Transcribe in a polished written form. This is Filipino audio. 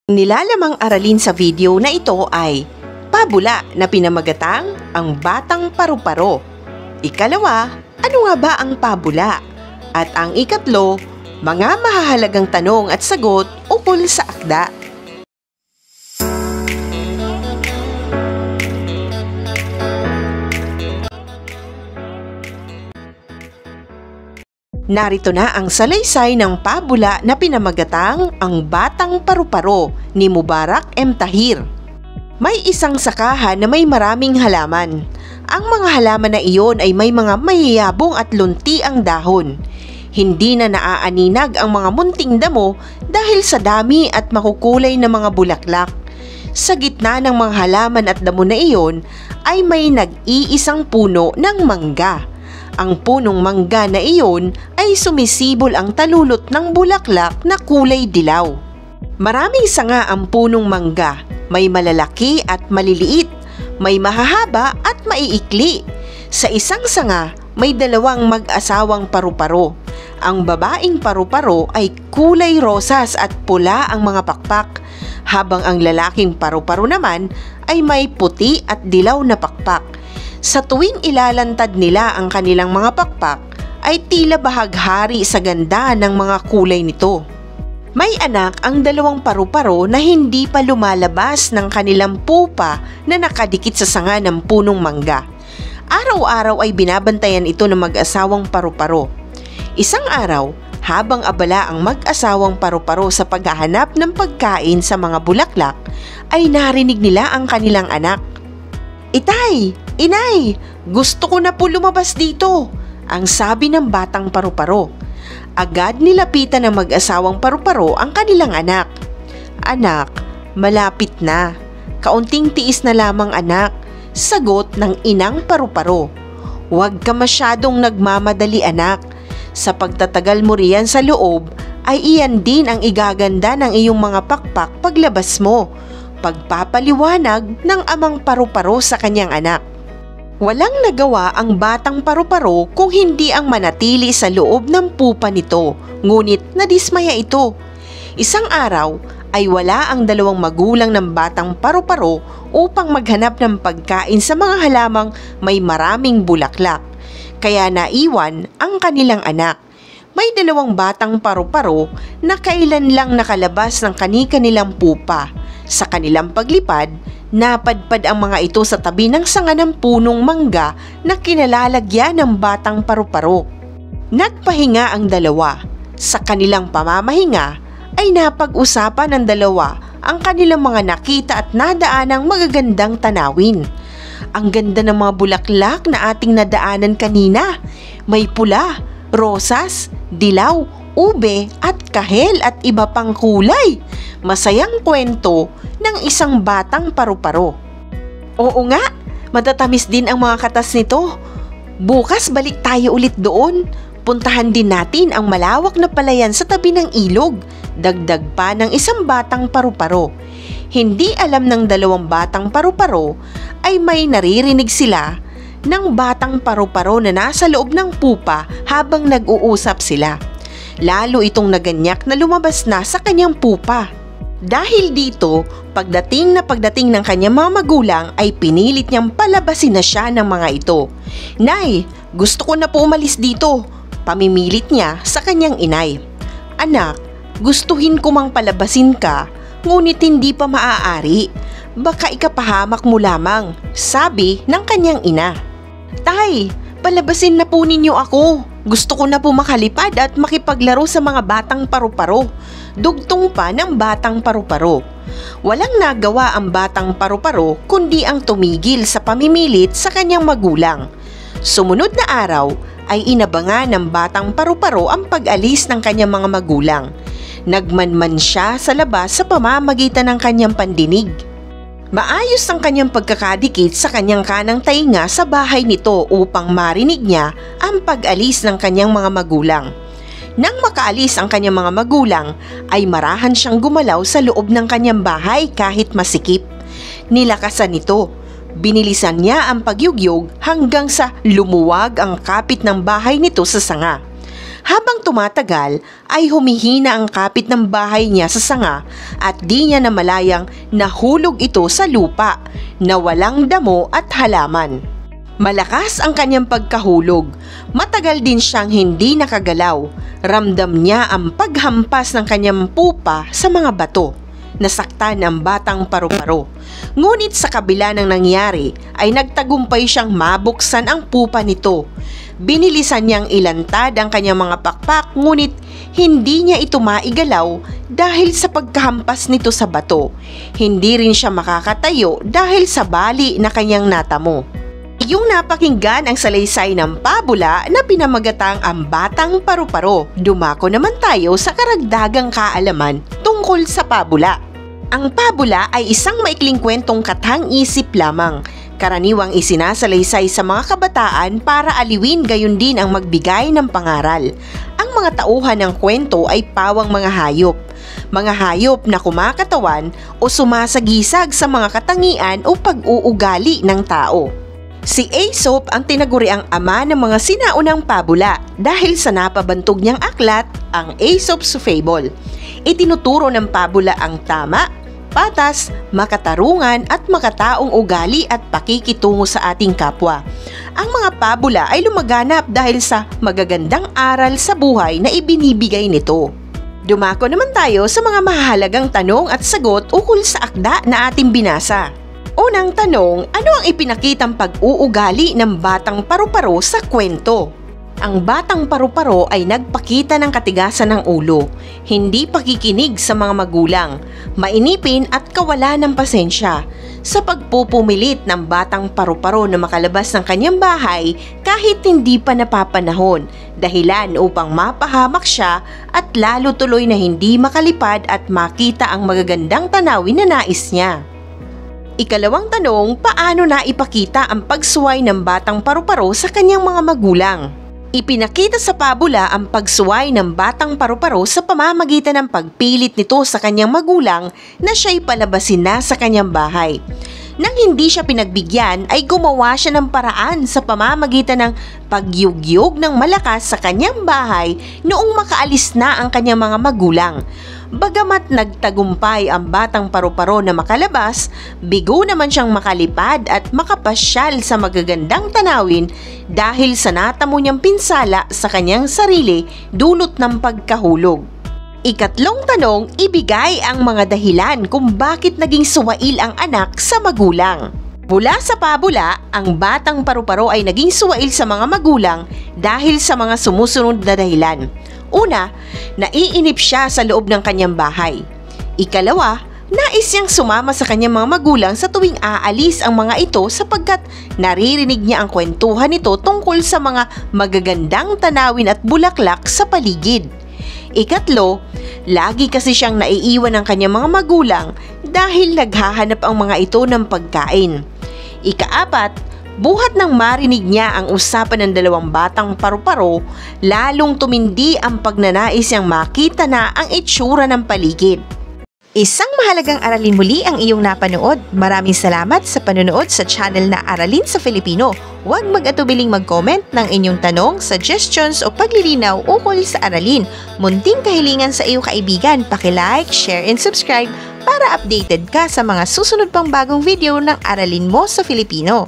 Nilalamang aralin sa video na ito ay pabula na pinamagatang ang Batang Paru-Paro. Ikalawa, ano nga ba ang pabula? At ang ikatlo, mga mahahalagang tanong at sagot ukol sa akda. Narito na ang salaysay ng pabula na pinamagatang ang Batang Paru-Paro ni Mubarak M. Tahir. May isang sakahan na may maraming halaman. Ang mga halaman na iyon ay may mga mayayabong at lunti ang dahon. Hindi na naaaninag ang mga munting damo dahil sa dami at makukulay na mga bulaklak. Sa gitna ng mga halaman at damo na iyon ay may nag-iisang puno ng mangga. Ang punong mangga na iyon ay sumisibol ang talulot ng bulaklak na kulay dilaw. Maraming sanga ang punong mangga, may malalaki at maliliit, may mahahaba at maiikli. Sa isang sanga, may dalawang mag-asawang paru-paro. Ang babaeng paru-paro ay kulay rosas at pula ang mga pakpak, habang ang lalaking paru-paro naman ay may puti at dilaw na pakpak. Sa tuwing ilalantad nila ang kanilang mga pakpak, ay tila bahaghari sa ganda ng mga kulay nito. May anak ang dalawang paru-paro na hindi pa lumalabas ng kanilang pupa na nakadikit sa sanga ng punong mangga. Araw-araw ay binabantayan ito ng mag-asawang paru-paro. Isang araw, habang abala ang mag-asawang paru-paro sa paghahanap ng pagkain sa mga bulaklak, ay narinig nila ang kanilang anak. "Itay! Inay! Gusto ko na po lumabas dito!" ang sabi ng batang paru-paro. Agad nilapitan ng mag-asawang paru-paro ang kanilang anak. "Anak, malapit na. Kaunting tiis na lamang anak," sagot ng inang paru-paro. "Huwag ka masyadong nagmamadali anak. Sa pagtatagal mo riyan sa loob, ay iyan din ang igaganda ng iyong mga pakpak paglabas mo," pagpapaliwanag ng amang paru-paro sa kanyang anak. Walang nagawa ang batang paru-paro kung hindi ang manatili sa loob ng pupa nito, ngunit nadismaya ito. Isang araw ay wala ang dalawang magulang ng batang paru-paro upang maghanap ng pagkain sa mga halamang may maraming bulaklak, kaya naiwan ang kanilang anak. May dalawang batang paru-paro na kailan lang nakalabas ng kani-kanilang pupa. Sa kanilang paglipad, napadpad ang mga ito sa tabi ng sanga ng punong mangga na kinalalagyan ng batang paru-paro. Nagpahinga ang dalawa. Sa kanilang pamamahinga ay napag-usapan ng dalawa ang kanilang mga nakita at nadaanang magagandang tanawin. "Ang ganda ng mga bulaklak na ating nadaanan kanina. May pula, rosas, dilaw, ube at kahel at iba pang kulay," masayang kwento ng isang batang paru-paro. "Oo nga, matatamis din ang mga katas nito. Bukas balik tayo ulit doon. Puntahan din natin ang malawak na palayan sa tabi ng ilog," dagdag pa ng isang batang paru-paro. Hindi alam ng dalawang batang paru-paro ay may naririnig sila ng batang paru-paro na nasa loob ng pupa habang nag-uusap sila. Lalo itong naganyak na lumabas na sa kanyang pupa. Dahil dito, pagdating ng kanyang mga magulang ay pinilit niyang palabasin na siya ng mga ito. "Nay, gusto ko na po umalis dito," pamimilit niya sa kanyang inay. "Anak, gustuhin ko mang palabasin ka, ngunit hindi pa maaari. Baka ikapahamak mo lamang," sabi ng kanyang ina. "Tay, palabasin na po ninyo ako. Gusto ko na po makalipad at makipaglaro sa mga batang paru-paro," dugtong pa ng batang paru-paro. Walang nagawa ang batang paru-paro kundi ang tumigil sa pamimilit sa kanyang magulang. Sumunod na araw ay inabangan ng batang paru-paro ang pag-alis ng kanyang mga magulang. Nagmanman siya sa labas sa pamamagitan ng kanyang pandinig. Maayos ang kanyang pagkakadikit sa kanyang kanang tainga sa bahay nito upang marinig niya ang pag-alis ng kanyang mga magulang. Nang makaalis ang kanyang mga magulang, ay marahan siyang gumalaw sa loob ng kanyang bahay kahit masikip. Nilakasan nito. Binilisan niya ang pagyugyog hanggang sa lumuwag ang kapit ng bahay nito sa sanga. Habang tumatagal ay humihina ang kapit ng bahay niya sa sanga at di niya namalayang nahulog ito sa lupa na walang damo at halaman. Malakas ang kanyang pagkahulog. Matagal din siyang hindi nakagalaw. Ramdam niya ang paghampas ng kanyang pupa sa mga bato. Nasaktan ang batang paru-paro. Ngunit sa kabila ng nangyari ay nagtagumpay siyang mabuksan ang pupa nito. Binilisan niyang ilantad ang kanyang mga pakpak ngunit hindi niya ito maigalaw dahil sa pagkahampas nito sa bato. Hindi rin siya makakatayo dahil sa bali na kanyang natamo. Iyong napakinggan ang salaysay ng pabula na pinamagatang Ang Batang Paru-Paro. Dumako naman tayo sa karagdagang kaalaman tungkol sa pabula. Ang pabula ay isang maikling kwentong kathang-isip lamang. Karaniwang isinasalaysay sa mga kabataan para aliwin gayon din ang magbigay ng pangaral. Ang mga tauhan ng kwento ay pawang mga hayop. Mga hayop na kumakatawan o sumasagisag sa mga katangian o pag-uugali ng tao. Si Aesop ang tinaguriang ama ng mga sinaunang pabula dahil sa napabantog niyang aklat, ang Aesop's Fable. Itinuturo ng pabula ang tama, patas, makatarungan at makataong ugali at pakikitungo sa ating kapwa. Ang mga pabula ay lumaganap dahil sa magagandang aral sa buhay na ibinibigay nito. Dumako naman tayo sa mga mahalagang tanong at sagot ukol sa akda na ating binasa. Unang tanong, ano ang ipinakitang pag-uugali ng batang paru-paro sa kwento? Ang batang paru-paro ay nagpakita ng katigasan ng ulo, hindi pakikinig sa mga magulang, mainipin at kawalan ng pasensya. Sa pagpupumilit ng batang paru-paro na makalabas ng kanyang bahay kahit hindi pa napapanahon, dahilan upang mapahamak siya at lalo tuloy na hindi makalipad at makita ang magagandang tanawin na nais niya. Ikalawang tanong, paano naipakita ang pagsuway ng batang paru-paro sa kanyang mga magulang? Ipinakita sa pabula ang pagsuway ng batang paru-paro sa pamamagitan ng pagpilit nito sa kanyang magulang na siya'y palabasin na sa kanyang bahay. Nang hindi siya pinagbigyan ay gumawa siya ng paraan sa pamamagitan ng pagyugyog ng malakas sa kanyang bahay noong makaalis na ang kanyang mga magulang. Bagamat nagtagumpay ang batang paru-paro na makalabas, bigo naman siyang makalipad at makapasyal sa magagandang tanawin dahil sa natamo niyang pinsala sa kanyang sarili dulot ng pagkahulog. Ikatlong tanong, ibigay ang mga dahilan kung bakit naging suwail ang anak sa magulang. Mula sa pabula, ang batang paru-paro ay naging suwail sa mga magulang dahil sa mga sumusunod na dahilan. Una, naiinip siya sa loob ng kanyang bahay. Ikalawa, nais niyang sumama sa kanyang mga magulang sa tuwing aalis ang mga ito sapagkat naririnig niya ang kwentuhan nito tungkol sa mga magagandang tanawin at bulaklak sa paligid. Ikatlo, lagi kasi siyang naiiwan ng kanyang mga magulang dahil naghahanap ang mga ito ng pagkain. Ikaapat, buhat nang marinig niya ang usapan ng dalawang batang paru-paro, lalong tumindi ang pagnanais niyang makita na ang itsura ng paligid. Isang mahalagang aralin muli ang iyong napanood. Maraming salamat sa panonood sa channel na Aralin sa Filipino. Huwag mag-atubiling mag-comment ng inyong tanong, suggestions o paglilinaw ukol sa aralin. Munting kahilingan sa iyong kaibigan, paki-like, share and subscribe para updated ka sa mga susunod pang bagong video ng Aralin mo sa Filipino.